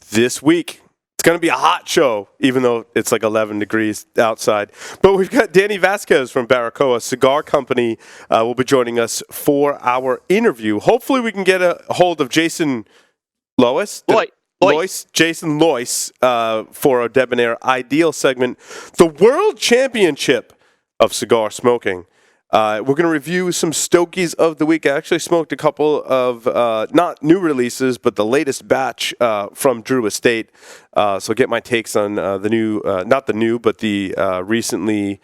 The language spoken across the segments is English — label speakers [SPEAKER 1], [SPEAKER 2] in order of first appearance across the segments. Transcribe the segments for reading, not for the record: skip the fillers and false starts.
[SPEAKER 1] this week. It's going to be a hot show, even though it's like 11 degrees outside. But we've got Danny Vazquez from Baracoa Cigar Company will be joining us for our interview. Hopefully we can get a hold of Jason Jason Loyce for a Debonair Ideal segment. The World Championship of Cigar Smoking. We're going to review some Stogies of the week. I actually smoked a couple of not new releases, but the latest batch from Drew Estate. So get my takes on the recently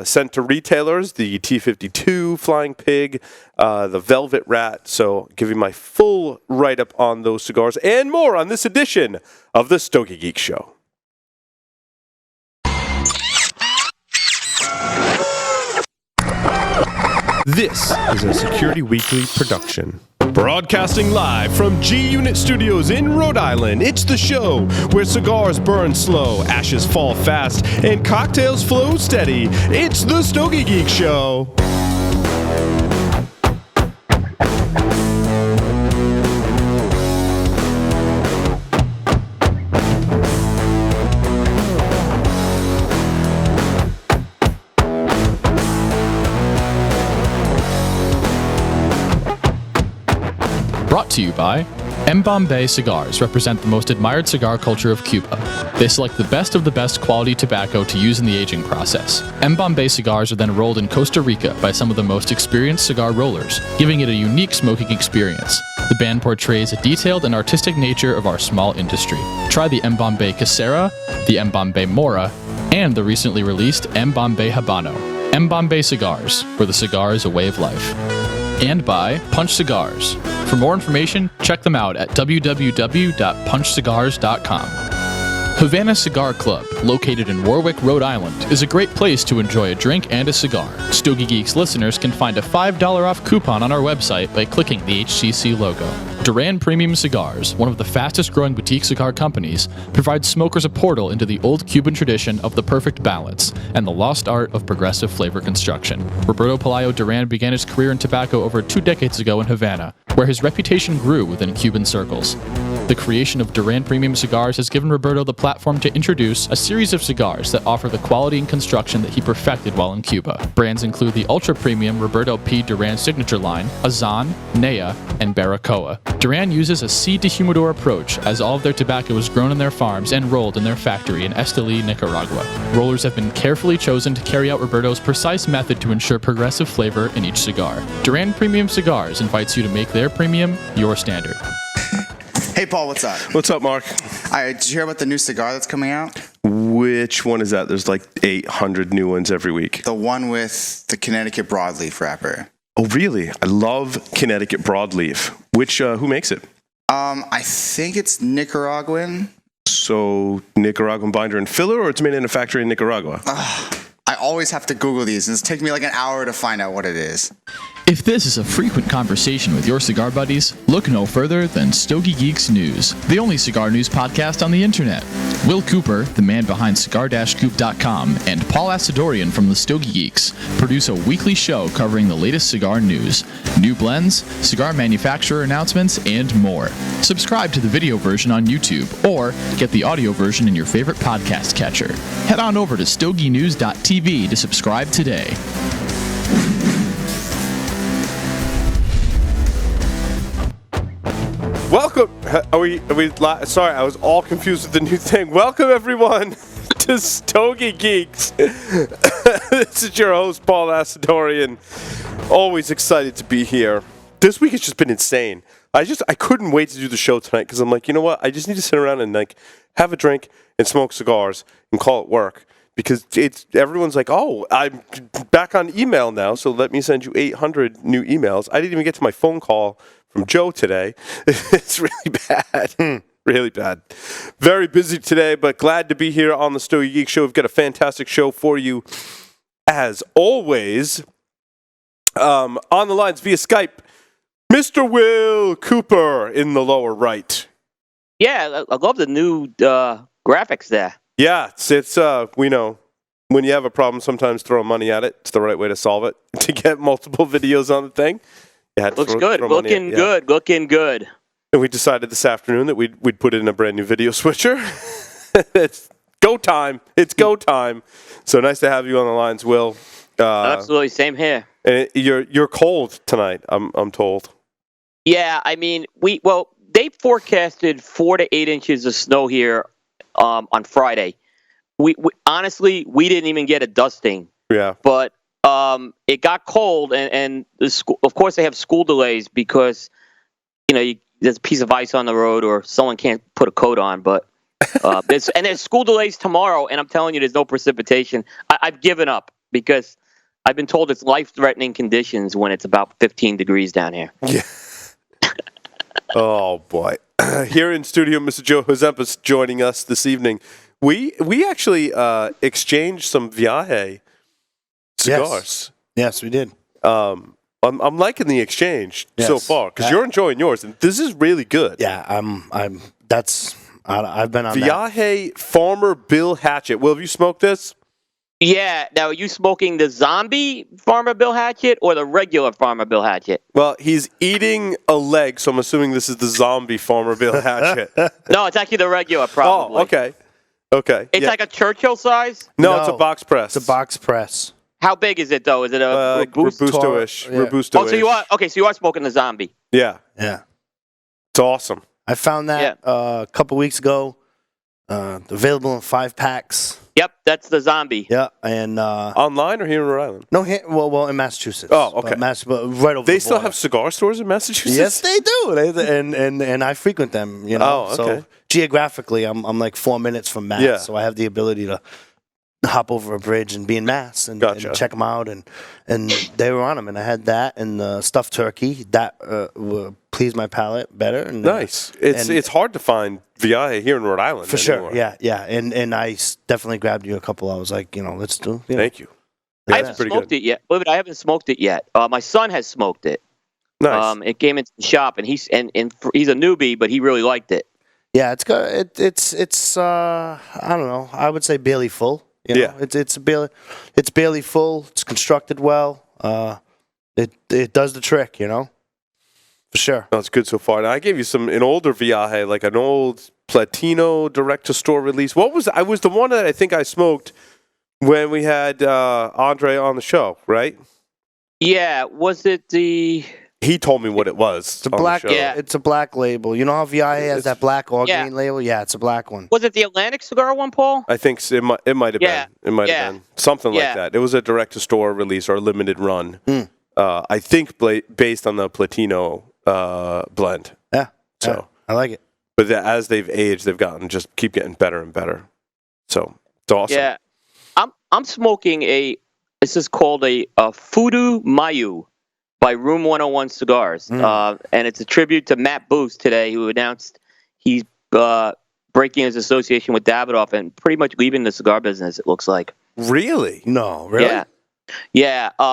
[SPEAKER 1] sent to retailers, the T52 Flying Pig, the Velvet Rat. So give you my full write-up on those cigars and more on this edition of the Stogie Geeks Show. This is a Security Weekly production. Broadcasting live from G-Unit Studios in Rhode Island, it's the show where cigars burn slow, ashes fall fast, and cocktails flow steady. It's the Stogie Geeks Show.
[SPEAKER 2] Brought to you by Bombay Cigars represent the most admired cigar culture of Cuba. They select the best of the best quality tobacco to use in the aging process. Bombay cigars are then rolled in Costa Rica by some of the most experienced cigar rollers, giving it a unique smoking experience. The band portrays a detailed and artistic nature of our small industry. Try the Bombay Casera, the Bombay Mora, and the recently released Bombay Habano. Bombay Cigars, where the cigar is a way of life. And by Punch Cigars. For more information, check them out at www.punchcigars.com. Havana Cigar Club, located in Warwick, Rhode Island, is a great place to enjoy a drink and a cigar. Stogie Geeks listeners can find a $5 off coupon on our website by clicking the HCC logo. Duran Premium Cigars, one of the fastest growing boutique cigar companies, provides smokers a portal into the old Cuban tradition of the perfect balance and the lost art of progressive flavor construction. Roberto Pelayo Duran began his career in tobacco over 2 decades ago in Havana, where his reputation grew within Cuban circles. The creation of Duran Premium Cigars has given Roberto the platform to introduce a series of cigars that offer the quality and construction that he perfected while in Cuba. Brands include the ultra-premium Roberto P. Duran signature line, Azan, Nea, and Baracoa. Duran uses a seed-to-humidor approach, as all of their tobacco is grown in their farms and rolled in their factory in Esteli, Nicaragua. Rollers have been carefully chosen to carry out Roberto's precise method to ensure progressive flavor in each cigar. Duran Premium Cigars invites you to make their premium your standard.
[SPEAKER 3] Hey, Paul, what's up?
[SPEAKER 1] What's up, Mark?
[SPEAKER 3] Did you hear about the new cigar that's coming out?
[SPEAKER 1] Which one is that? There's like 800 new ones every week.
[SPEAKER 3] The one with the Connecticut broadleaf wrapper.
[SPEAKER 1] Oh, really? I love Connecticut broadleaf. Who makes it?
[SPEAKER 3] I think it's Nicaraguan.
[SPEAKER 1] So Nicaraguan binder and filler, or it's made in a factory in Nicaragua?
[SPEAKER 3] I always have to Google these, and it's taking me like an hour to find out what it is.
[SPEAKER 2] If this is a frequent conversation with your cigar buddies, look no further than Stogie Geeks News, the only cigar news podcast on the internet. Will Cooper, the man behind cigar-coop.com, and Paul Asadorian from the Stogie Geeks produce a weekly show covering the latest cigar news, new blends, cigar manufacturer announcements, and more. Subscribe to the video version on YouTube, or get the audio version in your favorite podcast catcher. Head on over to stogienews.tv to subscribe today.
[SPEAKER 1] Welcome. Sorry, I was all confused with the new thing. Welcome, everyone, to Stogie Geeks. This is your host, Paul Asadorian. Always excited to be here. This week has just been insane. I couldn't wait to do the show tonight because I'm like, you know what? I just need to sit around and like have a drink and smoke cigars and call it work. Because everyone's like, oh, I'm back on email now, so let me send you 800 new emails. I didn't even get to my phone call from Joe today. It's really bad. Really bad. Very busy today, but glad to be here on the Stogie Geek Show. We've got a fantastic show for you, as always. On the lines via Skype, Mr. Will Cooper in the lower right.
[SPEAKER 4] Yeah, I love the new graphics there.
[SPEAKER 1] Yeah, it's we know when you have a problem, sometimes throw money at it. It's the right way to solve it. To get multiple videos on the thing.
[SPEAKER 4] Looks good. Looking good.
[SPEAKER 1] And we decided this afternoon that we'd put in a brand new video switcher. It's go time. It's go time. So nice to have you on the lines, Will.
[SPEAKER 4] Absolutely, same here.
[SPEAKER 1] And you're cold tonight, I'm told.
[SPEAKER 4] Yeah, I mean, they forecasted 4 to 8 inches of snow here on Friday. We honestly, we didn't even get a dusting.
[SPEAKER 1] Yeah.
[SPEAKER 4] But it got cold, and the school, of course, they have school delays because there's a piece of ice on the road or someone can't put a coat on. But there's school delays tomorrow, and I'm telling you, there's no precipitation. I've given up because I've been told it's life-threatening conditions when it's about 15 degrees down here.
[SPEAKER 1] Yeah. Oh boy! Here in studio, Mr. Joe Hozempas joining us this evening. We actually exchanged some Viaje cigars.
[SPEAKER 5] Yes, we did.
[SPEAKER 1] I'm liking the exchange so far because you're enjoying yours, and this is really good.
[SPEAKER 5] Yeah, I've been on
[SPEAKER 1] Viaje Farmer Bill Hatchet. Will, have you smoked this?
[SPEAKER 4] Yeah. Now, are you smoking the zombie Farmer Bill Hatchet or the regular Farmer Bill Hatchet?
[SPEAKER 1] Well, he's eating a leg, so I'm assuming this is the zombie Farmer Bill Hatchet.
[SPEAKER 4] No, it's actually the regular, probably.
[SPEAKER 1] Oh, okay. Okay.
[SPEAKER 4] It's like a Churchill size?
[SPEAKER 1] No, it's a box press.
[SPEAKER 5] It's a box press.
[SPEAKER 4] How big is it, though? Is it a
[SPEAKER 1] Robusto-ish?
[SPEAKER 5] Yeah.
[SPEAKER 1] Robusto-ish.
[SPEAKER 4] Oh, so you are smoking the zombie.
[SPEAKER 1] Yeah.
[SPEAKER 5] Yeah.
[SPEAKER 1] It's awesome.
[SPEAKER 5] I found that a couple weeks ago. Available in 5-packs.
[SPEAKER 4] Yep, that's the zombie.
[SPEAKER 5] Yeah, and
[SPEAKER 1] Online or here in Rhode Island?
[SPEAKER 5] no, well, in Massachusetts.
[SPEAKER 1] Oh, okay.
[SPEAKER 5] But right over.
[SPEAKER 1] They
[SPEAKER 5] the
[SPEAKER 1] still
[SPEAKER 5] border.
[SPEAKER 1] have cigar stores in Massachusetts?
[SPEAKER 5] Yes, they do. And I frequent them.
[SPEAKER 1] Oh, okay.
[SPEAKER 5] So geographically, I'm like 4 minutes from Mass,
[SPEAKER 1] Yeah.
[SPEAKER 5] so I have the ability to hop over a bridge and be in Mass and check them out. And they were on them, and I had that and the stuffed turkey that pleased my palate better. And,
[SPEAKER 1] Nice. It's hard to find Viaje here in Rhode Island
[SPEAKER 5] for
[SPEAKER 1] anymore.
[SPEAKER 5] sure. Yeah. And I definitely grabbed you a couple. I was like, let's do.
[SPEAKER 1] Thank you.
[SPEAKER 4] I haven't smoked it yet. Believe it, I haven't smoked it yet. My son has smoked it.
[SPEAKER 1] Nice.
[SPEAKER 4] It came into the shop, and he's a newbie, but he really liked it.
[SPEAKER 5] Yeah, it's good. It's I don't know. I would say barely full.
[SPEAKER 1] Yeah.
[SPEAKER 5] It's barely full. It's constructed well. It does the trick. For sure.
[SPEAKER 1] That's good so far. Now, I gave you an older Viaje, like an old Platino direct-to-store release. I was the one that I think I smoked when we had Andre on the show, right?
[SPEAKER 4] Yeah, was it the...
[SPEAKER 1] He told me what it was.
[SPEAKER 5] It's a black.
[SPEAKER 4] Yeah.
[SPEAKER 5] It's a black label. You know how VIA has that black or green label? Yeah, it's a black one.
[SPEAKER 4] Was it the Atlantic cigar one, Paul?
[SPEAKER 1] I think it might have been. It might have been something like that. It was a direct-to-store release or a limited run. I think based on the Platino blend.
[SPEAKER 5] Yeah.
[SPEAKER 1] So
[SPEAKER 5] I like it.
[SPEAKER 1] But as they've aged, they've keep getting better and better. So it's awesome.
[SPEAKER 4] Yeah, I'm smoking this is called a Fudu Mayu by Room 101 Cigars, and it's a tribute to Matt Booth today, who announced he's breaking his association with Davidoff and pretty much leaving the cigar business. It looks like.
[SPEAKER 1] Really?
[SPEAKER 5] No, really?
[SPEAKER 4] Yeah.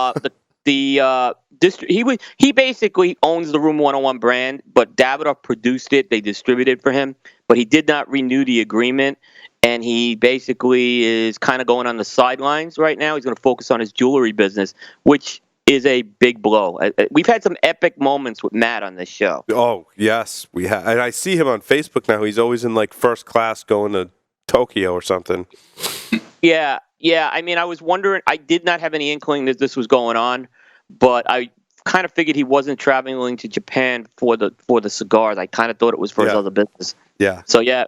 [SPEAKER 4] He basically owns the Room 101 brand, but Davidoff produced it. They distributed for him, but he did not renew the agreement, and he basically is kind of going on the sidelines right now. He's going to focus on his jewelry business, which is a big blow. We've had some epic moments with Matt on this show.
[SPEAKER 1] Oh, yes, we have. And I see him on Facebook now. He's always in like first class going to Tokyo or something.
[SPEAKER 4] Yeah. I mean, I was wondering. I did not have any inkling that this was going on, but I kind of figured he wasn't traveling to Japan for the cigars. I kind of thought it was for his other business.
[SPEAKER 1] Yeah.
[SPEAKER 4] So yeah.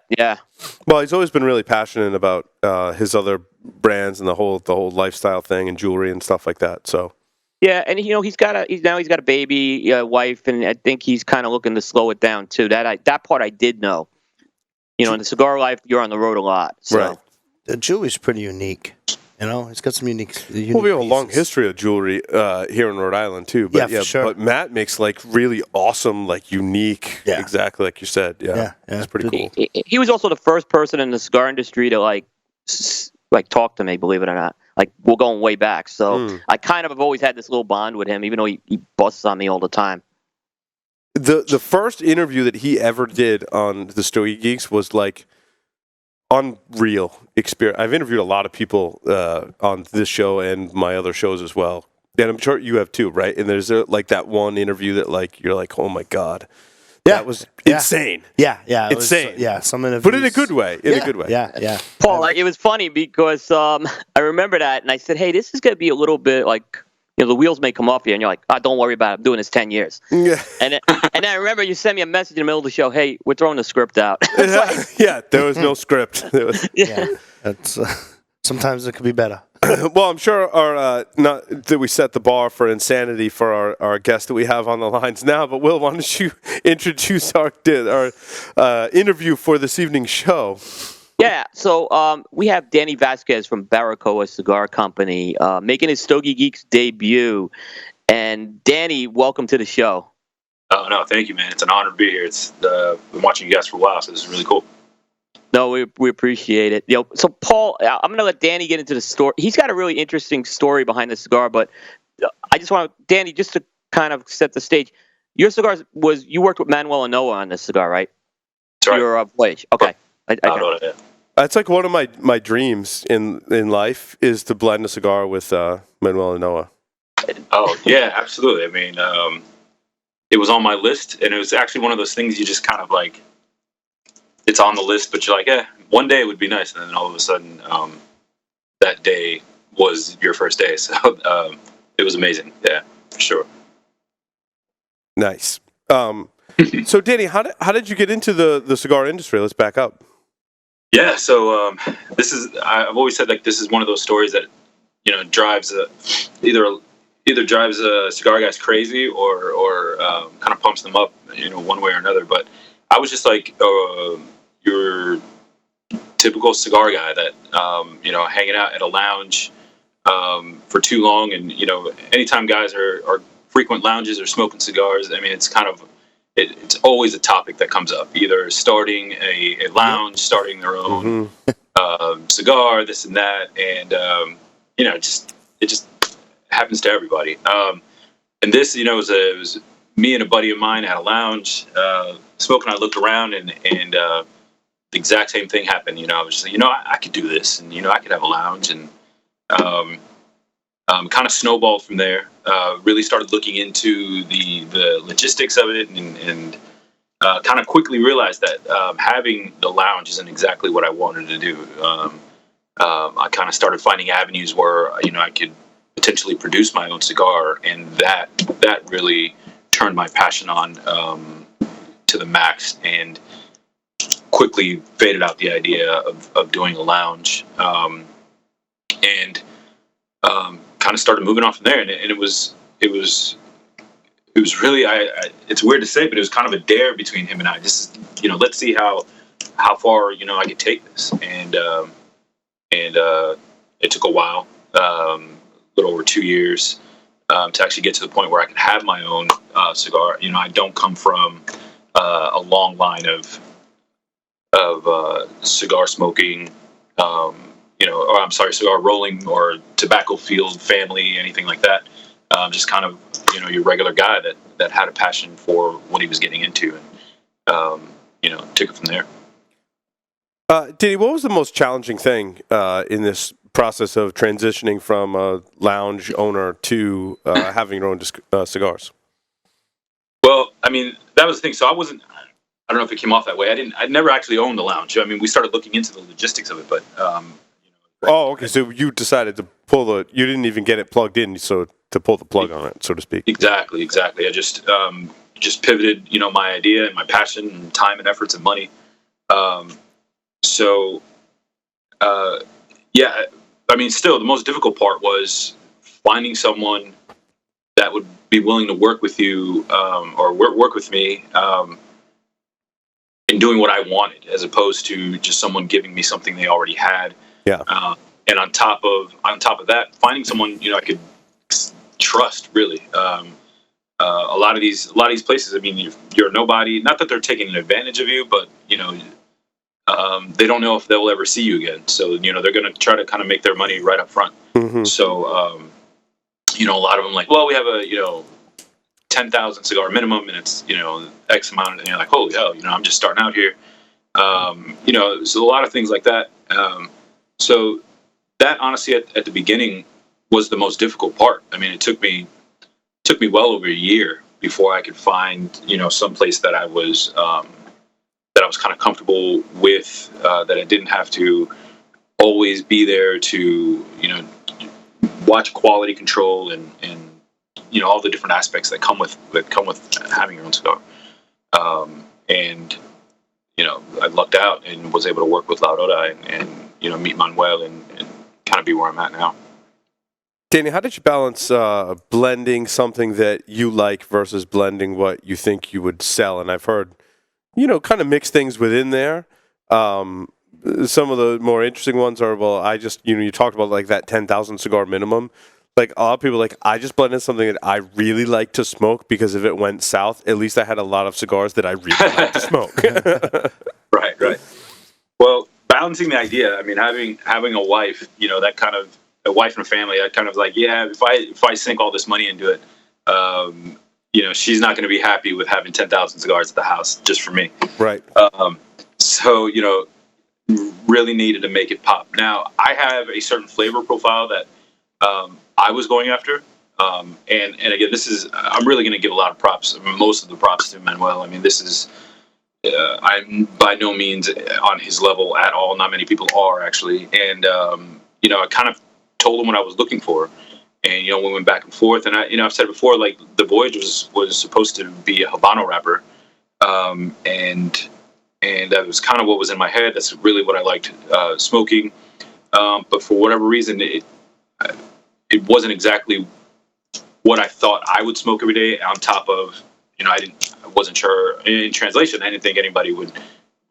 [SPEAKER 1] Well, he's always been really passionate about his other brands and the whole lifestyle thing and jewelry and stuff like that. So.
[SPEAKER 4] Yeah, and he's got a baby, wife, and I think he's kind of looking to slow it down too. That part I did know. In the cigar life, you're on the road a lot. So.
[SPEAKER 1] Right.
[SPEAKER 5] The jewelry's pretty unique. It's got some unique
[SPEAKER 1] we have a long history of jewelry here in Rhode Island too. But
[SPEAKER 5] for sure.
[SPEAKER 1] But Matt makes like really awesome, like unique, exactly like you said. Yeah. It's pretty cool.
[SPEAKER 4] He was also the first person in the cigar industry to like talk to me. Believe it or not, we're going way back. So I kind of have always had this little bond with him, even though he busts on me all the time.
[SPEAKER 1] The first interview that he ever did on the Stogie Geeks was like unreal experience. I've interviewed a lot of people on this show and my other shows as well, and I'm sure you have too, right? And there's like that one interview that like you're like, oh my god, That was insane.
[SPEAKER 5] Yeah. It
[SPEAKER 1] Insane.
[SPEAKER 5] Was, some interviews.
[SPEAKER 1] But in a good way.
[SPEAKER 5] Yeah.
[SPEAKER 4] Paul, like, it was funny because I remember that, and I said, "Hey, this is going to be a little bit like, the wheels may come off here," and you're like, "Oh, don't worry about it. I'm doing this 10 years."
[SPEAKER 1] Yeah.
[SPEAKER 4] And then I remember you sent me a message in the middle of the show, "Hey, we're throwing the script out."
[SPEAKER 1] Yeah, there was no script.
[SPEAKER 5] Yeah. That's sometimes it could be better.
[SPEAKER 1] Well, I'm sure not that we set the bar for insanity for our guests that we have on the lines now, but Will, why don't you introduce our interview for this evening's show?
[SPEAKER 4] Yeah, so we have Danny Vazquez from Baracoa Cigar Company making his Stogie Geeks debut. And Danny, welcome to the show.
[SPEAKER 6] Oh, no, thank you, man. It's an honor to be here. Been watching you guys for a while, so this is really cool.
[SPEAKER 4] No, we appreciate it. So Paul, I'm going to let Danny get into the story. He's got a really interesting story behind the cigar, but I just want Danny, just to kind of set the stage. Your cigar you worked with Manuel and Noah on this cigar, right?
[SPEAKER 6] That's right.
[SPEAKER 4] Your Voyage. Okay.
[SPEAKER 1] That's like one of my dreams in life is to blend a cigar with Manuel and Noah.
[SPEAKER 6] Oh, yeah, absolutely. I mean, it was on my list, and it was actually one of those things you just kind of like, it's on the list, but you're like, one day it would be nice. And then all of a sudden, that day was your first day. So it was amazing. Yeah, for sure.
[SPEAKER 1] Nice. So Danny, how did you get into the cigar industry? Let's back up.
[SPEAKER 6] Yeah. So I've always said, like, this is one of those stories that, drives either drives cigar guys crazy or kind of pumps them up, one way or another. But I was just like your typical cigar guy that hanging out at a lounge for too long, and anytime guys are frequent lounges or smoking cigars, I mean, it's kind of it's always a topic that comes up, either starting a lounge, starting their own cigar, this and that, and it just happens to everybody. And this, it was me and a buddy of mine at a lounge smoking. I looked around and the exact same thing happened. I was just like, I could do this, and I could have a lounge, and kind of snowballed from there. Really started looking into the logistics of it, and kind of quickly realized that having the lounge isn't exactly what I wanted to do. I kind of started finding avenues where I could potentially produce my own cigar, and that really turned my passion on to the max, and quickly faded out the idea of doing a lounge, and kind of started moving on from there. And it was really, it's weird to say, but it was kind of a dare between him and I. Just let's see how far I could take this, and it took a while, a little over 2 years, to actually get to the point where I could have my own cigar. I don't come from a long line of cigar smoking, cigar rolling or tobacco field family, anything like that. Just kind of, your regular guy that had a passion for what he was getting into, and took it from there.
[SPEAKER 1] Danny, what was the most challenging thing in this process of transitioning from a lounge owner to having your own cigars?
[SPEAKER 6] Well, I mean, that was the thing. So I don't know if it came off that way. I never actually owned the lounge. I mean, we started looking into the logistics of it, but
[SPEAKER 1] oh, okay. So you decided to you didn't even get it plugged in, so to pull the plug on it, so to speak. Exactly.
[SPEAKER 6] I just pivoted, my idea and my passion and time and efforts and money. Yeah, I mean, still the most difficult part was finding someone that would be willing to work with you, or work with me, in doing what I wanted, as opposed to just someone giving me something they already had.
[SPEAKER 1] Yeah.
[SPEAKER 6] And on top of that, finding someone I could trust, really. A lot of these places, I mean, you're a nobody. Not that they're taking an advantage of you, but they don't know if they'll ever see you again. So they're going to try to kind of make their money right up front.
[SPEAKER 1] Mm-hmm.
[SPEAKER 6] So a lot of them like, well, we have a 10,000 cigar minimum, and it's X amount, and you're like, holy hell, I'm just starting out here. So a lot of things like that. So that honestly at the beginning was the most difficult part. I mean, it took me well over a year before I could find, some place that I was kind of comfortable with, that I didn't have to always be there to, watch quality control and all the different aspects that come with having your own cigar. And I lucked out and was able to work with La Aurora and meet Manuel and kind of be where I'm at now.
[SPEAKER 1] Danny, how did you balance blending something that you like versus blending what you think you would sell? And I've heard, kind of mix things within there. Some of the more interesting ones are, you talked about like that 10,000 cigar minimum. Like a lot of people I just blended something that I really like to smoke because if it went south, at least I had a lot of cigars that I really like to smoke.
[SPEAKER 6] Right. Well, balancing the idea, I mean, having a wife, that kind of a wife and a family, that kind of if I sink all this money into it, she's not going to be happy with having 10,000 cigars at the house just for me. Right. So, really needed to make it pop. Now, I have a certain flavor profile that I was going after. And again, I'm really going to give a lot of props, most of the props to Manuel. I mean, this is, I'm by no means on his level at all. Not many people are, actually. And, I kind of told him what I was looking for. And, we went back and forth. And I've said before, like, the Voyage was supposed to be a Habano wrapper. And that was kind of what was in my head. That's really what I liked smoking. But for whatever reason, it wasn't exactly what I thought I would smoke every day. On top of, I wasn't sure in translation. I didn't think anybody would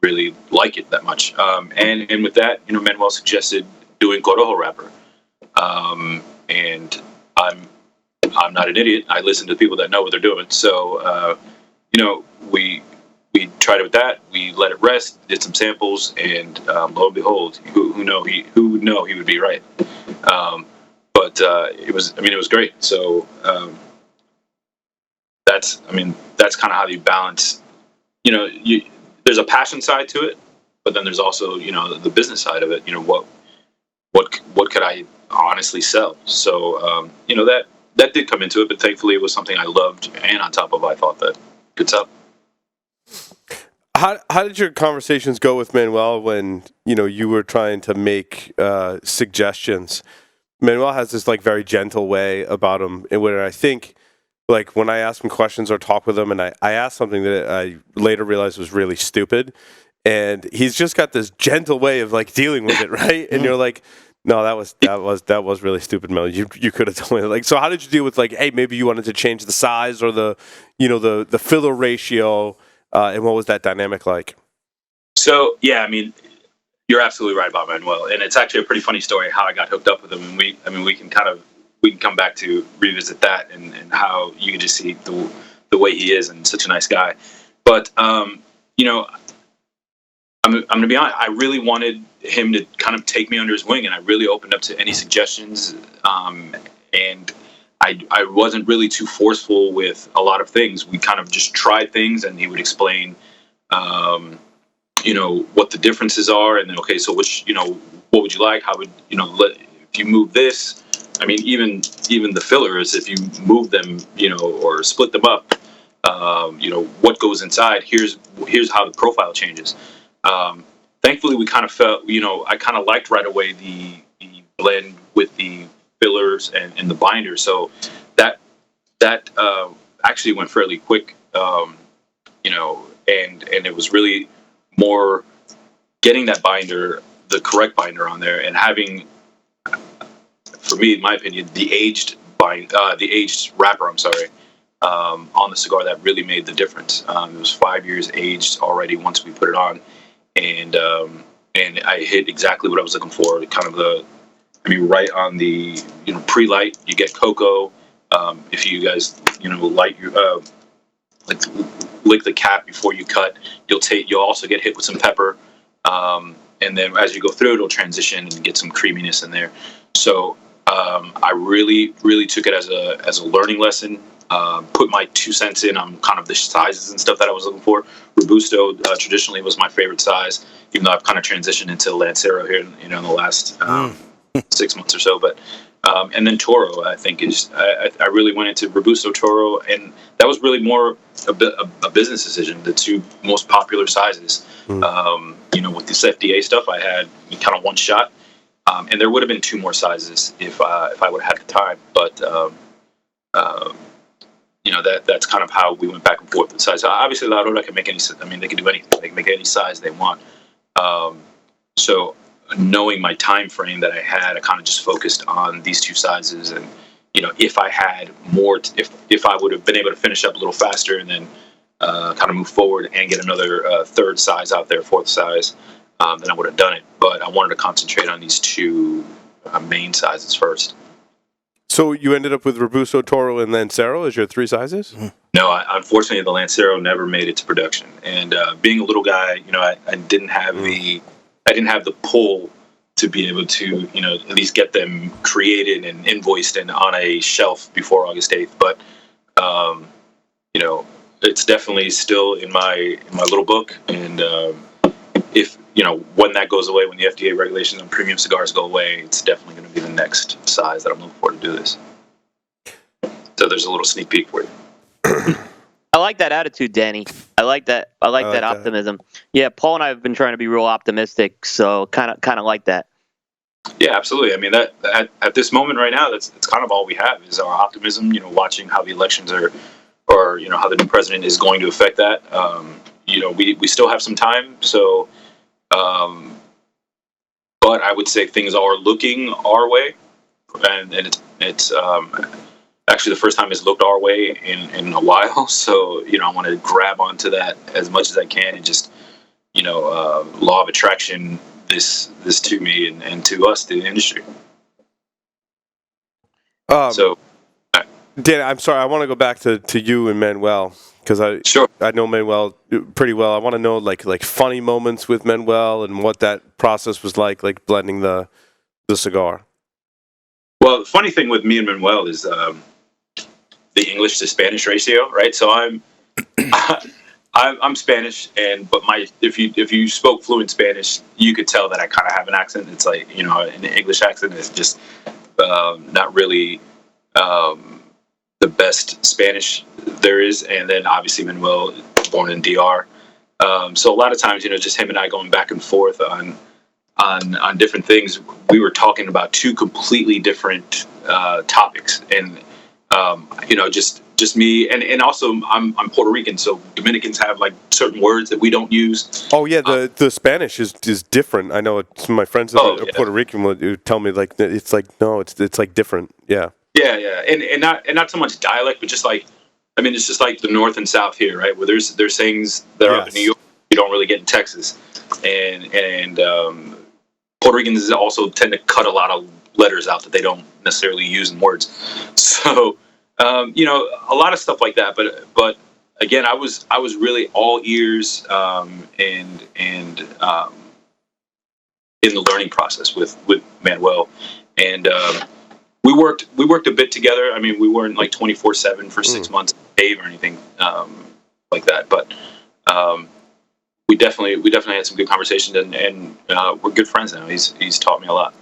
[SPEAKER 6] really like it that much. And with that, Manuel suggested doing Corojo wrapper. And I'm not an idiot. I listen to people that know what they're doing. So, we tried it with that. We let it rest, did some samples, and lo and behold, who would know he would be right. But it was great. So that's kind of how you balance. There's a passion side to it, but then there's also the business side of it. What could I honestly sell? So that did come into it, but thankfully it was something I loved, and on top of I thought that could sell.
[SPEAKER 1] How did your conversations go with Manuel when you were trying to make suggestions? Manuel has this very gentle way about him, where I think when I ask him questions or talk with him, and I asked something that I later realized was really stupid, and he's just got this gentle way of dealing with it, right? And you're like, no, that was really stupid, Mel. You could have told me so. How did you deal with hey, maybe you wanted to change the size or the filler ratio? And what was that dynamic like?
[SPEAKER 6] So, yeah, I mean, you're absolutely right about Manuel. And it's actually a pretty funny story how I got hooked up with him. And we can come back to revisit that and how you can just see the way he is and such a nice guy. But, I'm going to be honest, I really wanted him to kind of take me under his wing, and I really opened up to any suggestions. And I wasn't really too forceful with a lot of things. We kind of just tried things, and he would explain, what the differences are, and then so which what would you like? How would if you move this? I mean, even the fillers, if you move them, or split them up, what goes inside? Here's how the profile changes. Thankfully, we kind of felt, I kind of liked right away the blend with the fillers and the binder, so that actually went fairly quick, and it was really more getting that binder, the correct binder on there, and having, for me, in my opinion, the aged wrapper. I'm sorry, on the cigar that really made the difference. It was 5 years aged already once we put it on, and I hit exactly what I was looking for. Kind of right on the pre-light, you get cocoa. If you guys light your lick the cap before you cut, you'll also get hit with some pepper, and then as you go through, it'll transition and get some creaminess in there. So I really took it as a learning lesson. Put my 2 cents in on kind of the sizes and stuff that I was looking for. Robusto traditionally was my favorite size, even though I've kind of transitioned into Lancero here in the last 6 months or so. But And then Toro, I think I really went into Robusto, Toro, and that was really more a business decision. The two most popular sizes, with this FDA stuff, I had kind of one shot, and there would have been two more sizes if I would have had the time. But that's kind of how we went back and forth with size. Obviously, La Aurora can make any. I mean, they can do anything. They can make any size they want. So knowing my time frame that I had, I kind of just focused on these two sizes. And if I had more, if I would have been able to finish up a little faster and then kind of move forward and get another third size out there, fourth size, then I would have done it. But I wanted to concentrate on these two main sizes first.
[SPEAKER 1] So you ended up with Robusto, Toro, and Lancero as your three sizes?
[SPEAKER 6] No, unfortunately, the Lancero never made it to production. And being a little guy, I didn't have the pull to be able to, at least get them created and invoiced and on a shelf before August 8th. But, it's definitely still in my little book. And if, when that goes away, when the FDA regulations on premium cigars go away, it's definitely going to be the next size that I'm looking for to do this. So there's a little sneak peek for you.
[SPEAKER 4] I like that attitude, Danny. I like that. I like that optimism. Yeah, Paul and I have been trying to be real optimistic, so kind of like that.
[SPEAKER 6] Yeah, absolutely. I mean, that at this moment right now, that's kind of all we have is our optimism. Watching how the elections are, or how the new president is going to affect that. We still have some time, so. But I would say things are looking our way, and it's actually the first time it's looked our way in a while. So I want to grab onto that as much as I can, and just law of attraction this to me and to us, to the industry.
[SPEAKER 1] Dan, I'm sorry. I want to go back to you and Manuel because I know Manuel pretty well. I want to know like funny moments with Manuel and what that process was like blending the cigar.
[SPEAKER 6] Well, the funny thing with me and Manuel is the English to Spanish ratio, right? So I'm Spanish, but if you spoke fluent Spanish, you could tell that I kind of have an accent. It's like an English accent is just not really the best Spanish there is. And then obviously Manuel, born in DR, so a lot of times just him and I going back and forth on different things. We were talking about two completely different topics, and just me, and also I'm Puerto Rican, so Dominicans have like certain words that we don't use.
[SPEAKER 1] Oh yeah, the Spanish is different. I know some of my friends that are Puerto Rican would tell me like it's like no, it's like different. Yeah. Yeah,
[SPEAKER 6] and not so much dialect, but just like it's just like the North and South here, right? Where there's things that are up in New York you don't really get in Texas, and Puerto Ricans also tend to cut a lot of letters out that they don't necessarily use in words. So. A lot of stuff like that, but again, I was really all ears and in the learning process with Manuel, and we worked a bit together. I mean, we weren't like 24/7 for 6 months Dave or anything like that, but we definitely had some good conversations, and we're good friends now. He's taught me a lot.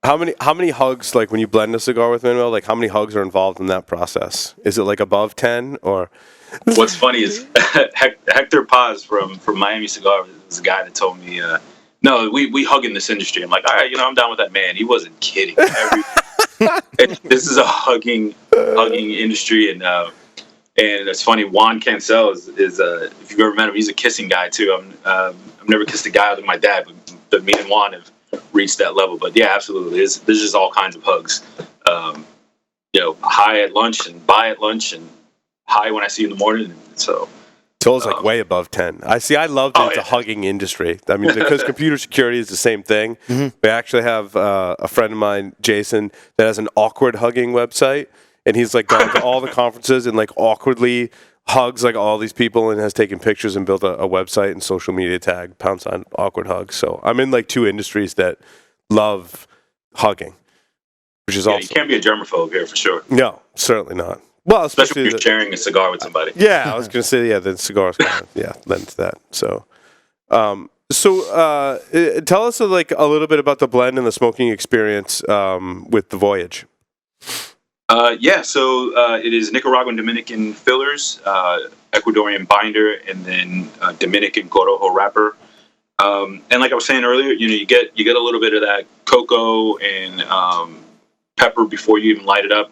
[SPEAKER 1] How many hugs, like when you blend a cigar with Manuel, like how many hugs are involved in that process? Is it like above 10 or?
[SPEAKER 6] What's funny is Hector Paz from Miami Cigar was a guy that told me, no, we hug in this industry. I'm like, all right, I'm down with that, man. He wasn't kidding. This is a hugging industry, and it's funny. Juan Cancel is if you've ever met him, he's a kissing guy too. I've never kissed a guy like my dad, but me and Juan have reach that level. But yeah, absolutely, there's just all kinds of hugs. High at lunch and bye at lunch, and high when I see you in the morning. So
[SPEAKER 1] Toll's like way above 10. I love that it's a hugging industry. I mean, because computer security is the same thing. Mm-hmm. We actually have a friend of mine, Jason, that has an awkward hugging website, and he's like gone to all the conferences and like awkwardly hugs like all these people and has taken pictures and built a website and social media tag # awkward hugs. So I'm in like two industries that love hugging, which is awesome.
[SPEAKER 6] You can't be a germaphobe here for sure.
[SPEAKER 1] No, certainly not. Well,
[SPEAKER 6] especially if you're sharing a cigar with somebody.
[SPEAKER 1] Yeah, I was going to say, the cigars kind of, lend to that. So, tell us like a little bit about the blend and the smoking experience with the Voyage.
[SPEAKER 6] So it is Nicaraguan Dominican fillers, Ecuadorian binder, and then Dominican Corojo wrapper. And like I was saying earlier, you get a little bit of that cocoa and pepper before you even light it up,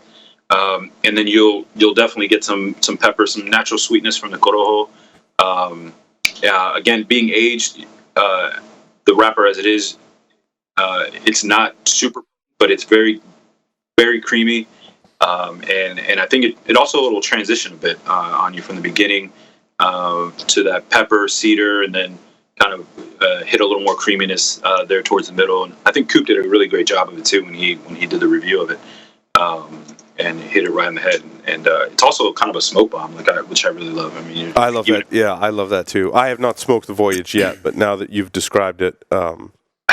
[SPEAKER 6] and then you'll definitely get some pepper, some natural sweetness from the Corojo. Again, being aged, the wrapper as it is, it's not super, but it's very, very creamy. And I think it also will transition a bit on you from the beginning to that pepper, cedar, and then kind of hit a little more creaminess there towards the middle. And I think Coop did a really great job of it too when he did the review of it, and hit it right in the head. And it's also kind of a smoke bomb, which I really love. I mean,
[SPEAKER 1] I love that. Yeah, I love that too. I have not smoked the Voyage yet, but now that you've described it,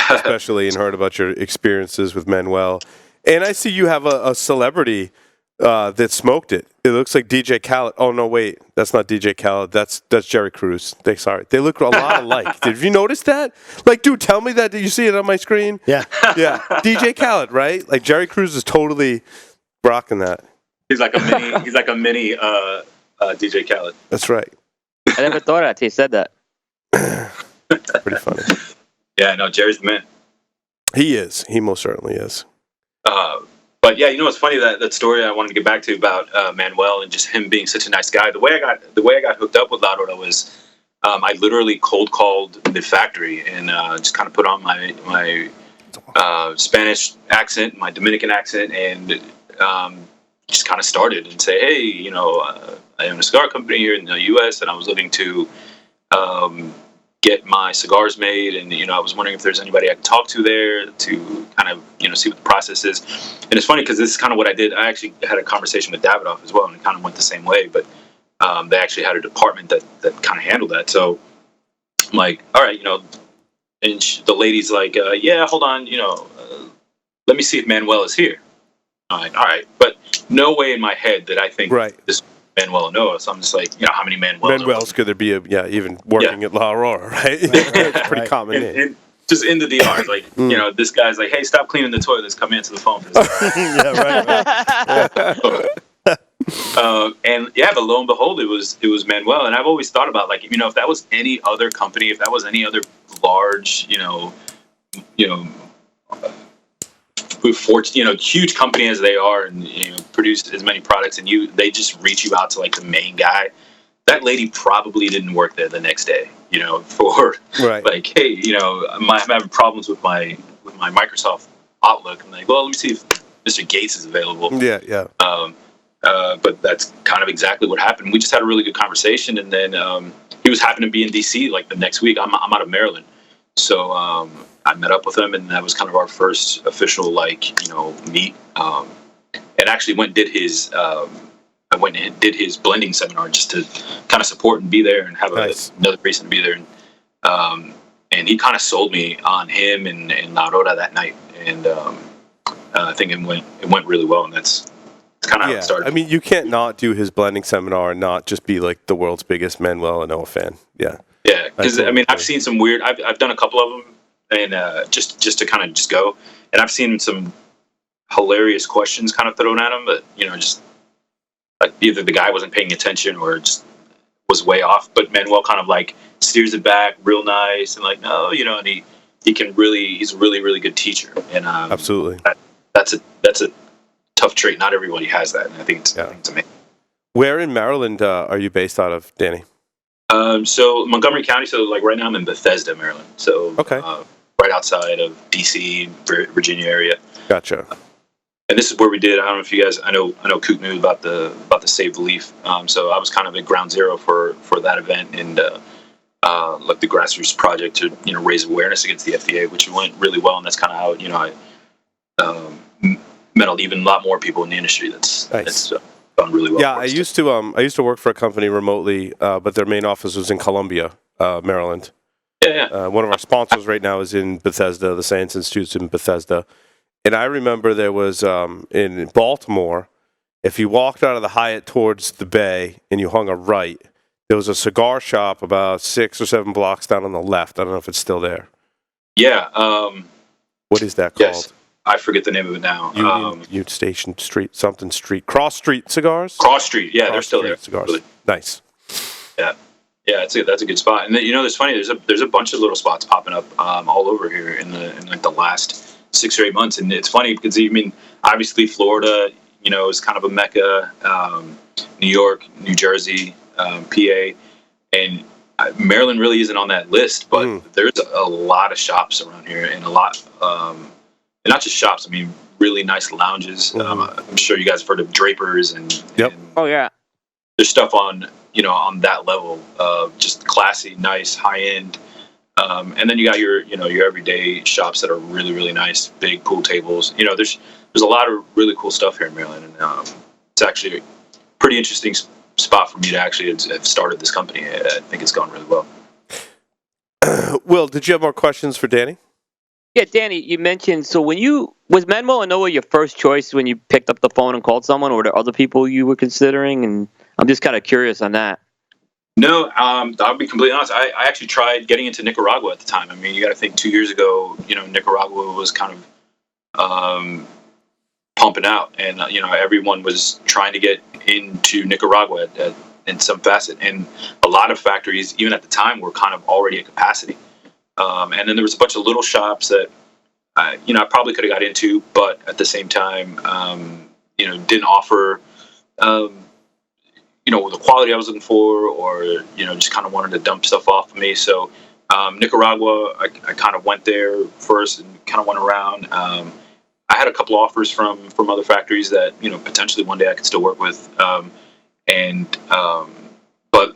[SPEAKER 1] especially and heard about your experiences with Manuel, and I see you have a celebrity that smoked it. It looks like DJ Khaled. Oh no, wait, that's not DJ Khaled. That's Jerry Cruz. They look a lot alike. Did you notice that? Like, dude, tell me that. Did you see it on my screen?
[SPEAKER 5] Yeah.
[SPEAKER 1] Yeah. DJ Khaled, right? Like Jerry Cruz is totally rocking that.
[SPEAKER 6] He's like a mini DJ Khaled.
[SPEAKER 1] That's right.
[SPEAKER 4] I never thought of that till you said that.
[SPEAKER 1] Pretty funny.
[SPEAKER 6] Yeah, no, Jerry's the man.
[SPEAKER 1] He is. He most certainly is.
[SPEAKER 6] But yeah, it's funny that story I wanted to get back to about Manuel and just him being such a nice guy. The way I got hooked up with La Rota was I literally cold called the factory and just kind of put on my Spanish accent, my Dominican accent, and just kind of started and say, hey, I own a cigar company here in the U.S. and I was looking to get my cigars made, and I was wondering if there's anybody I could talk to there to kind of see what the process is. And it's funny because this is kind of what I did. I actually had a conversation with Davidoff as well, and it kind of went the same way. But they actually had a department that kind of handled that. So I'm like, all right, and the lady's like, yeah, hold on, let me see if Manuel is here. All right, but no way in my head that I think this Manuel Noah. So I'm just like, how many
[SPEAKER 1] Manuels could there be? Even working at La Aurora, right? It's pretty common name.
[SPEAKER 6] And just in the DR, like, this guy's like, hey, stop cleaning the toilets, come answer the phone. But lo and behold, it was Manuel. And I've always thought about, like, if that was any other company, if that was any other large, huge company as they are, and produce as many products, and they just reach you out to like the main guy. That lady probably didn't work there the next day, for like, hey, I'm having problems with my Microsoft Outlook. I'm like, well, let me see if Mr. Gates is available.
[SPEAKER 1] Yeah.
[SPEAKER 6] But that's kind of exactly what happened. We just had a really good conversation, and then he was happening to be in DC like the next week. I'm out of Maryland, so I met up with him, and that was kind of our first official meet. And actually went and did his blending seminar just to kind of support and be there and have another reason to be there. And he kind of sold me on him and La Rota that night, and I think it went really well, and that's kind of how it started.
[SPEAKER 1] I mean, you can't not do his blending seminar and not just be like the world's biggest Manuel Noah fan. Yeah,
[SPEAKER 6] because I've seen some weird. I've done a couple of them, and just to kind of just go, and I've seen some hilarious questions kind of thrown at him, but just like either the guy wasn't paying attention or just was way off. But Manuel kind of like steers it back real nice and like, no, and he's a really, really good teacher. And
[SPEAKER 1] absolutely,
[SPEAKER 6] that's a tough trait. Not everybody has that, and I think it's amazing.
[SPEAKER 1] Where in Maryland are you based out of, Danny?
[SPEAKER 6] So Montgomery County. So like right now I'm in Bethesda, Maryland. So right outside of DC, Virginia area.
[SPEAKER 1] Gotcha.
[SPEAKER 6] And this is where we did. I don't know if you guys. I know Coop knew about the Save the Leaf. So I was kind of at ground zero for that event and like the grassroots project to raise awareness against the FDA, which went really well. And that's kind of how I met even a lot more people in the industry. That's done really well.
[SPEAKER 1] Yeah, I used to work for a company remotely, but their main office was in Columbia, Maryland.
[SPEAKER 6] Yeah.
[SPEAKER 1] One of our sponsors right now is in Bethesda. The Science Institute's in Bethesda. And I remember there was, in Baltimore, if you walked out of the Hyatt towards the bay and you hung a right, there was a cigar shop about 6 or 7 blocks down on the left. I don't know if it's still there.
[SPEAKER 6] Yeah.
[SPEAKER 1] What is that called?
[SPEAKER 6] Yes. I forget the name of it now.
[SPEAKER 1] Union Station Street, something Street, Cross Street Cigars.
[SPEAKER 6] Cross Street, yeah, they're still
[SPEAKER 1] Street
[SPEAKER 6] there.
[SPEAKER 1] Cigars.
[SPEAKER 6] Really.
[SPEAKER 1] Nice.
[SPEAKER 6] Yeah, that's a good spot. And then, it's funny. There's a bunch of little spots popping up all over here in like the last 6 or 8 months, and it's funny because obviously Florida, is kind of a mecca. New York, New Jersey, PA, and Maryland really isn't on that list, but there's a lot of shops around here, and a lot, and not just shops. I mean, really nice lounges. I'm sure you guys have heard of Drapers and
[SPEAKER 4] Oh yeah.
[SPEAKER 6] There's stuff on that level of just classy, nice, high end. And then you got your everyday shops that are really, really nice, big pool tables. There's a lot of really cool stuff here in Maryland, and it's actually a pretty interesting spot for me to actually have started this company. I think it's gone really well.
[SPEAKER 1] Will, did you have more questions for Danny?
[SPEAKER 4] Yeah, Danny, you mentioned, so was Menmo and Noah your first choice when you picked up the phone and called someone, or were there other people you were considering? And I'm just kind of curious on that.
[SPEAKER 6] No, I'll be completely honest. I actually tried getting into Nicaragua at the time. I mean, you got to think 2 years ago, Nicaragua was kind of pumping out, and everyone was trying to get into Nicaragua in some facet, and a lot of factories, even at the time, were kind of already at capacity. And then there was a bunch of little shops that I probably could have got into, but at the same time, didn't offer the quality I was looking for, or just kind of wanted to dump stuff off of me. So Nicaragua, I kind of went there first and kind of went around. I had a couple offers from other factories that potentially one day I could still work with, but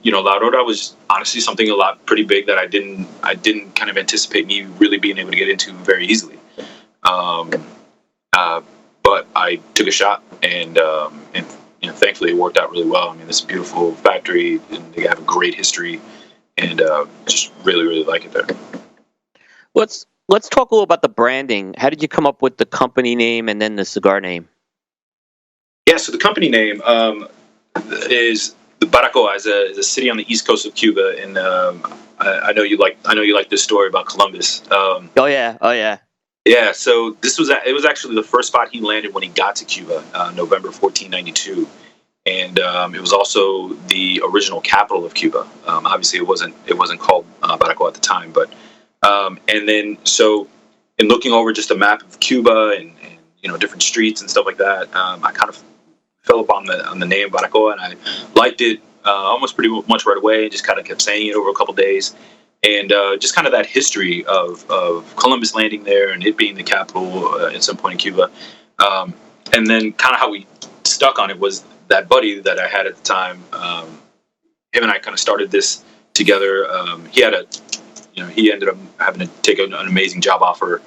[SPEAKER 6] La Aurora was honestly something a lot pretty big that I didn't kind of anticipate me really being able to get into very easily. But I took a shot, and thankfully it worked out really well. I mean, it's a beautiful factory, and they have a great history, and just really, really like it there.
[SPEAKER 4] Let's talk a little about the branding. How did you come up with the company name and then the cigar name?
[SPEAKER 6] Yeah, so the company name is the Baracoa, is a city on the east coast of Cuba, and I know you like this story about Columbus.
[SPEAKER 4] Oh yeah.
[SPEAKER 6] Yeah, so it was actually the first spot he landed when he got to Cuba, November 1492, and it was also the original capital of Cuba. Obviously, it wasn't called Baracoa at the time, but and then so in looking over just a map of Cuba and different streets and stuff like that, I kind of fell upon the name Baracoa, and I liked it almost pretty much right away, and just kind of kept saying it over a couple days. And just kind of that history of Columbus landing there and it being the capital at some point in Cuba. And then kind of how we stuck on it was that buddy that I had at the time. Him and I kind of started this together. He ended up having to take an amazing job offer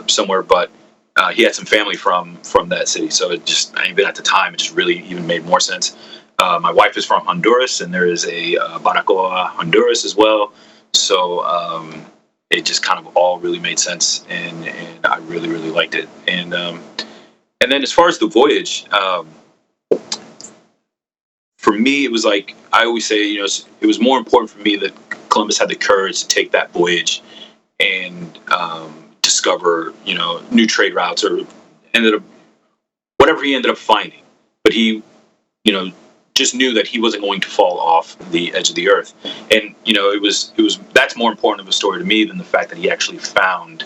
[SPEAKER 6] somewhere, but he had some family from that city. So even at the time, it just really even made more sense. My wife is from Honduras, and there is a Baracoa, Honduras as well. So it just kind of all really made sense, and I really, really liked it. And then as far as the Voyage, for me, it was like I always say, it was more important for me that Columbus had the courage to take that voyage and discover, new trade routes, or whatever he ended up finding. But he, just knew that he wasn't going to fall off the edge of the earth. And, that's more important of a story to me than the fact that he actually found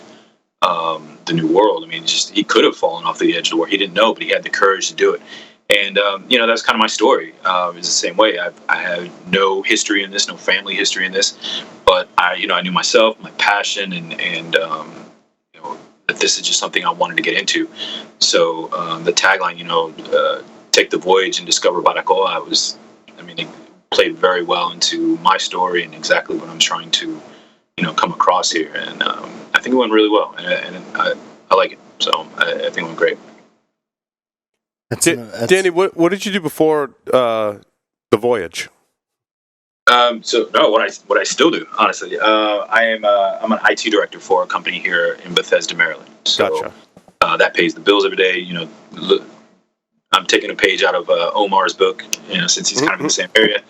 [SPEAKER 6] the New World. I mean, he could have fallen off the edge of the world. He didn't know, but he had the courage to do it. And, that's kind of my story. It's the same way. I have no history in this, no family history in this, but I knew myself, my passion, and that this is just something I wanted to get into. So the tagline, take the voyage and discover Baracoa, it played very well into my story and exactly what I'm trying to, come across here. And I think it went really well, and I like it. So I think it went great.
[SPEAKER 1] Danny, what did you do before the Voyage?
[SPEAKER 6] What I still do, honestly, I'm an IT director for a company here in Bethesda, Maryland. So
[SPEAKER 1] Gotcha.
[SPEAKER 6] That pays the bills every day. I'm taking a page out of Omar's book, since he's kind of in the same area.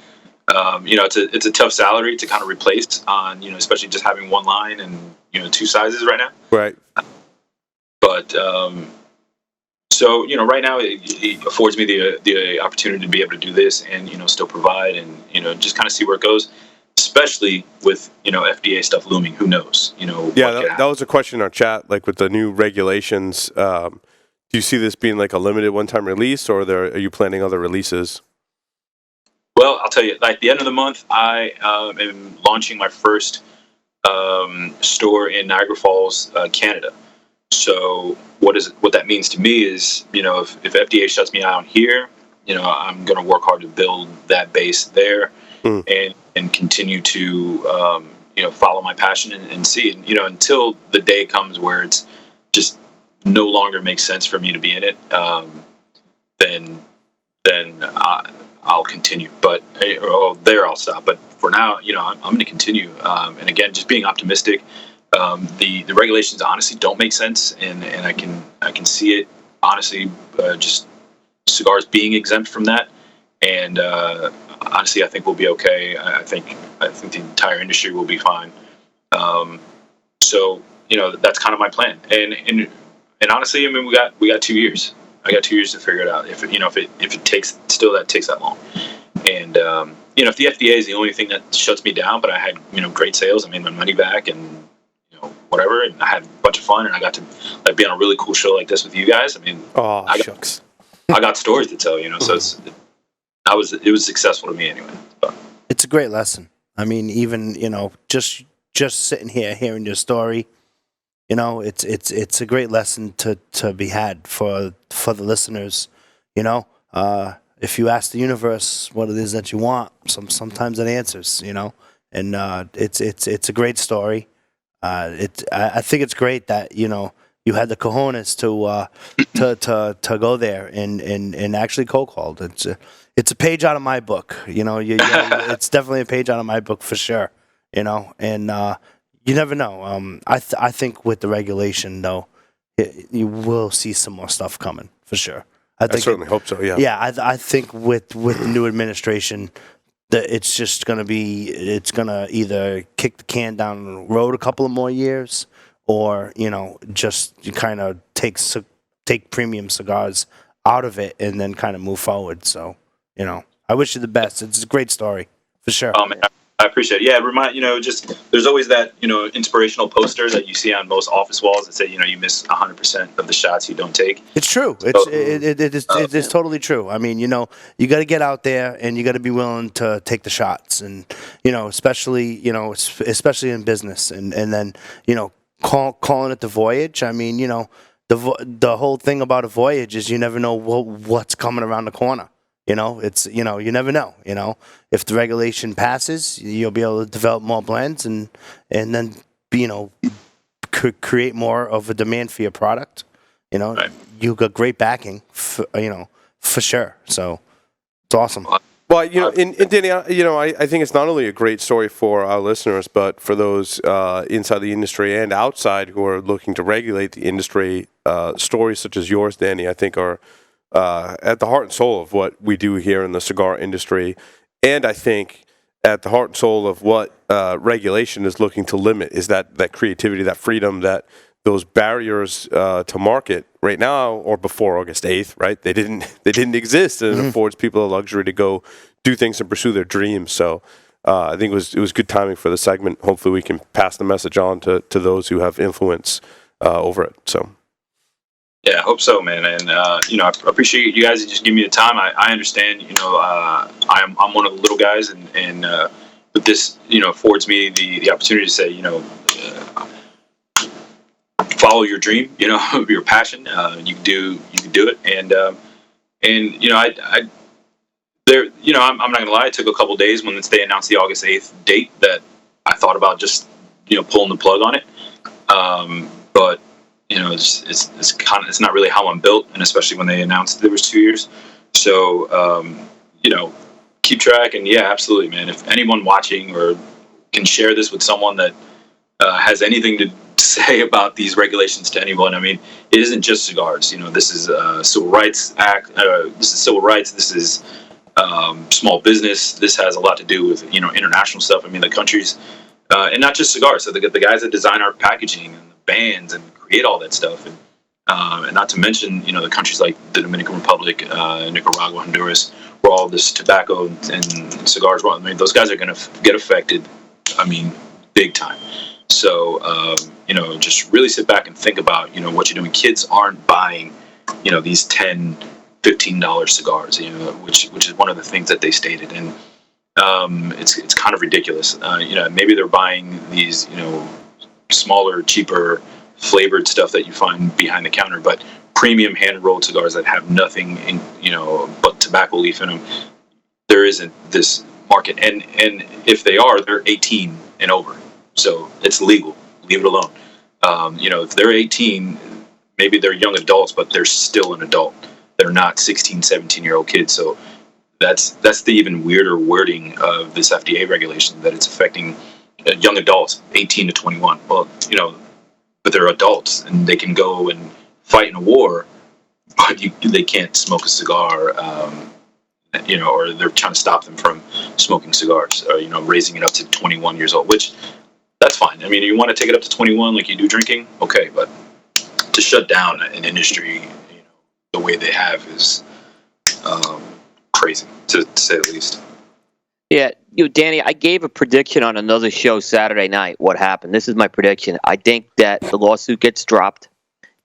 [SPEAKER 6] It's a tough salary to kind of replace on, especially just having one line and 2 sizes right now.
[SPEAKER 1] Right.
[SPEAKER 6] But so right now it affords me the opportunity to be able to do this and still provide and just kind of see where it goes, especially with FDA stuff looming. Who knows?
[SPEAKER 1] Yeah, that was a question in our chat. Like with the new regulations, do you see this being like a limited one-time release, or are you planning other releases?
[SPEAKER 6] Well, I'll tell you. At the end of the month, I am launching my first store in Niagara Falls, Canada. So what that means to me is, if FDA shuts me out here, I'm going to work hard to build that base there and continue to, follow my passion and see it, until the day comes where it's just no longer makes sense for me to be in it. Then I'll continue, but I'll stop. But for now, I'm going to continue. And again, just being optimistic. The regulations honestly don't make sense, and I can see it honestly. Just cigars being exempt from that, and honestly, I think we'll be okay. I think the entire industry will be fine. So that's kind of my plan. And honestly, I mean, we got 2 years. I got 2 years to figure it out. If it takes that long, and if the FDA is the only thing that shuts me down, but I had great sales, I made my money back, and whatever, and I had a bunch of fun, and I got to be on a really cool show like this with you guys. I mean,
[SPEAKER 1] shucks.
[SPEAKER 6] I got stories to tell, so it was successful to me anyway. So.
[SPEAKER 5] It's a great lesson. I mean, even just sitting here hearing your story, it's a great lesson to be had for the listeners. If you ask the universe what it is that you want, sometimes it answers. And it's a great story. I think it's great that you had the cojones to go there and actually cold called. It's a page out of my book. It's definitely a page out of my book for sure. And you never know. I think with the regulation though, you will see some more stuff coming for sure. I
[SPEAKER 1] certainly hope so. Yeah.
[SPEAKER 5] Yeah, I think with the new administration, it's just going to either kick the can down the road a couple of more years, or just you kind of take premium cigars out of it and then kind of move forward. So I wish you the best. It's a great story for sure.
[SPEAKER 6] I appreciate it. Yeah, just there's always that inspirational poster that you see on most office walls that say you miss 100% of the shots you don't take.
[SPEAKER 5] It's true. It is totally true. I mean, you got to get out there and you got to be willing to take the shots, and especially in business, and then calling it the Voyage. I mean, the whole thing about a Voyage is you never know what's coming around the corner. It's you never know. If the regulation passes, you'll be able to develop more blends and then create more of a demand for your product.
[SPEAKER 6] Right.
[SPEAKER 5] You got great backing, for sure. So it's awesome.
[SPEAKER 1] Well, and Danny, I think it's not only a great story for our listeners, but for those inside the industry and outside who are looking to regulate the industry. Stories such as yours, Danny, I think are at the heart and soul of what we do here in the cigar industry, and I think at the heart and soul of what regulation is looking to limit is that creativity, that freedom, that those barriers to market right now or before August 8th, right? They didn't exist, and it affords people the luxury to go do things and pursue their dreams. So I think it was good timing for the segment. Hopefully, we can pass the message on to those who have influence over it. So.
[SPEAKER 6] Yeah, I hope so, man. And I appreciate you guys just giving me the time. I understand. I'm one of the little guys, and but this affords me the opportunity to say follow your dream. Your passion. You can do it. And I'm not gonna lie. It took a couple of days when they announced the August 8th date that I thought about just pulling the plug on it. But it's not really how I'm built, and especially when they announced there was 2 years. So keep track, and yeah, absolutely, man. If anyone watching or can share this with someone that has anything to say about these regulations to anyone, I mean, it isn't just cigars. This is Civil Rights Act. This is civil rights. This is small business. This has a lot to do with international stuff. I mean, the countries, and not just cigars. So the guys that design our packaging and the bands and create all that stuff, and And not to mention, the countries like the Dominican Republic, Nicaragua, Honduras, where all this tobacco and cigars, those guys are going to get affected, big time. So, just really sit back and think about, what you're doing. Kids aren't buying, these $10, $15 cigars, which is one of the things that they stated. And it's kind of ridiculous. Maybe they're buying these, smaller, cheaper, flavored stuff that you find behind the counter, but premium hand-rolled cigars that have nothing in, but tobacco leaf in them, there isn't this market. And if they are, they're 18 and over. So it's legal. Leave it alone. If they're 18, maybe they're young adults, but they're still an adult. They're not 16, 17-year-old kids. So that's the even weirder wording of this FDA regulation, that it's affecting young adults, 18 to 21. Well, but they're adults and they can go and fight in a war, but they can't smoke a cigar, or they're trying to stop them from smoking cigars, or, raising it up to 21 years old, which that's fine. You want to take it up to 21 like you do drinking, okay, but to shut down an industry, the way they have is crazy, to say the least.
[SPEAKER 4] Yeah, Danny, I gave a prediction on another show Saturday night. What happened? This is my prediction. I think that the lawsuit gets dropped,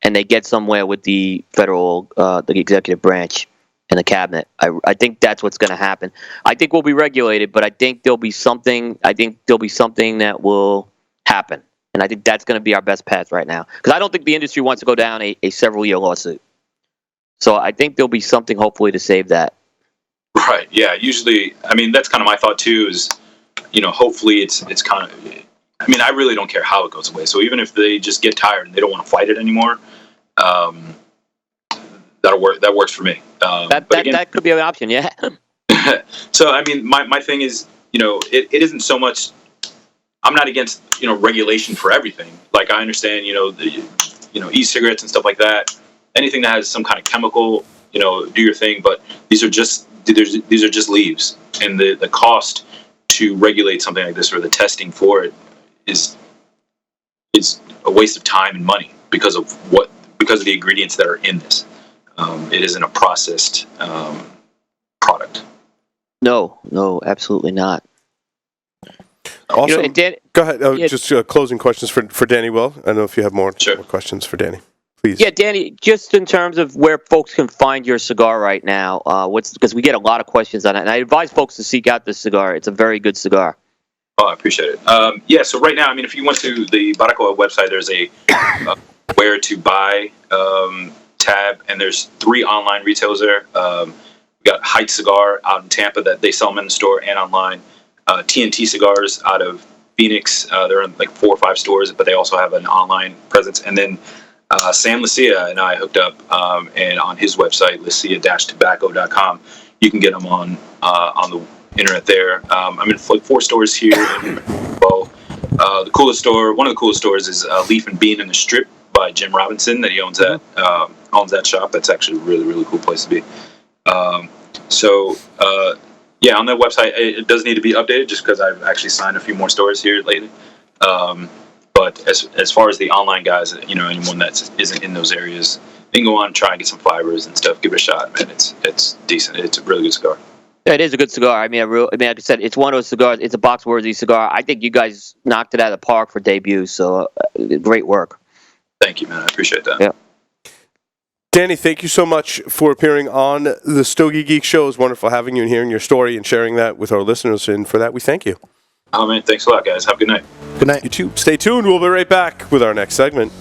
[SPEAKER 4] and they get somewhere with the federal, the executive branch and the cabinet. I think that's what's going to happen. I think we'll be regulated, but I think there'll be something. I think there'll be something that will happen, and I think that's going to be our best path right now. Because I don't think the industry wants to go down a several-year lawsuit. So I think there'll be something, hopefully, to save that.
[SPEAKER 6] Right. Yeah. Usually, that's kind of my thought too. Is hopefully it's kind of. I really don't care how it goes away. So even if they just get tired and they don't want to fight it anymore, that'll work. That works for me.
[SPEAKER 4] That could be an option. Yeah.
[SPEAKER 6] So my thing is, it isn't so much. I'm not against regulation for everything. Like I understand, e-cigarettes and stuff like that. Anything that has some kind of chemical, do your thing. But these are just leaves, and the cost to regulate something like this, or the testing for it, is a waste of time and money because of the ingredients that are in this. It isn't a processed product.
[SPEAKER 4] No, absolutely not.
[SPEAKER 1] Also, go ahead.
[SPEAKER 4] Yeah.
[SPEAKER 1] Just closing questions for Danny. Will, I don't know if you have more questions for Danny. Please.
[SPEAKER 4] Yeah, Danny, just in terms of where folks can find your cigar right now, because we get a lot of questions on it, and I advise folks to seek out this cigar. It's a very good cigar.
[SPEAKER 6] Oh, I appreciate it. So right now, if you went to the Baracoa website, there's a where to buy tab, and there's 3 online retailers there. We got Height Cigar out in Tampa that they sell them in the store and online. TNT Cigars out of Phoenix. They're in like 4 or 5 stores, but they also have an online presence. And then Sam Lucia and I hooked up, and on his website, lucia-tobacco.com, you can get them on the internet there. I'm in like 4 stores here. Well, one of the coolest stores is Leaf and Bean in the Strip by Jim Robinson. That he owns that shop. That's actually a really, really cool place to be. On that website, it does need to be updated just because I've actually signed a few more stores here lately. But as far as the online guys, anyone that isn't in those areas, they can go on and try and get some fibers and stuff. Give it a shot, man. It's decent. It's a really good cigar.
[SPEAKER 4] Yeah, it is a good cigar. Like I said, it's one of those cigars. It's a box-worthy cigar. I think you guys knocked it out of the park for debut. So great work.
[SPEAKER 6] Thank you, man. I appreciate that.
[SPEAKER 4] Yeah.
[SPEAKER 1] Danny, thank you so much for appearing on the Stogie Geek Show. It's wonderful having you and hearing your story and sharing that with our listeners. And for that, we thank you.
[SPEAKER 6] Oh, man. Thanks a lot, guys. Have a good night.
[SPEAKER 1] Good night. You too. Stay tuned. We'll be right back with our next segment.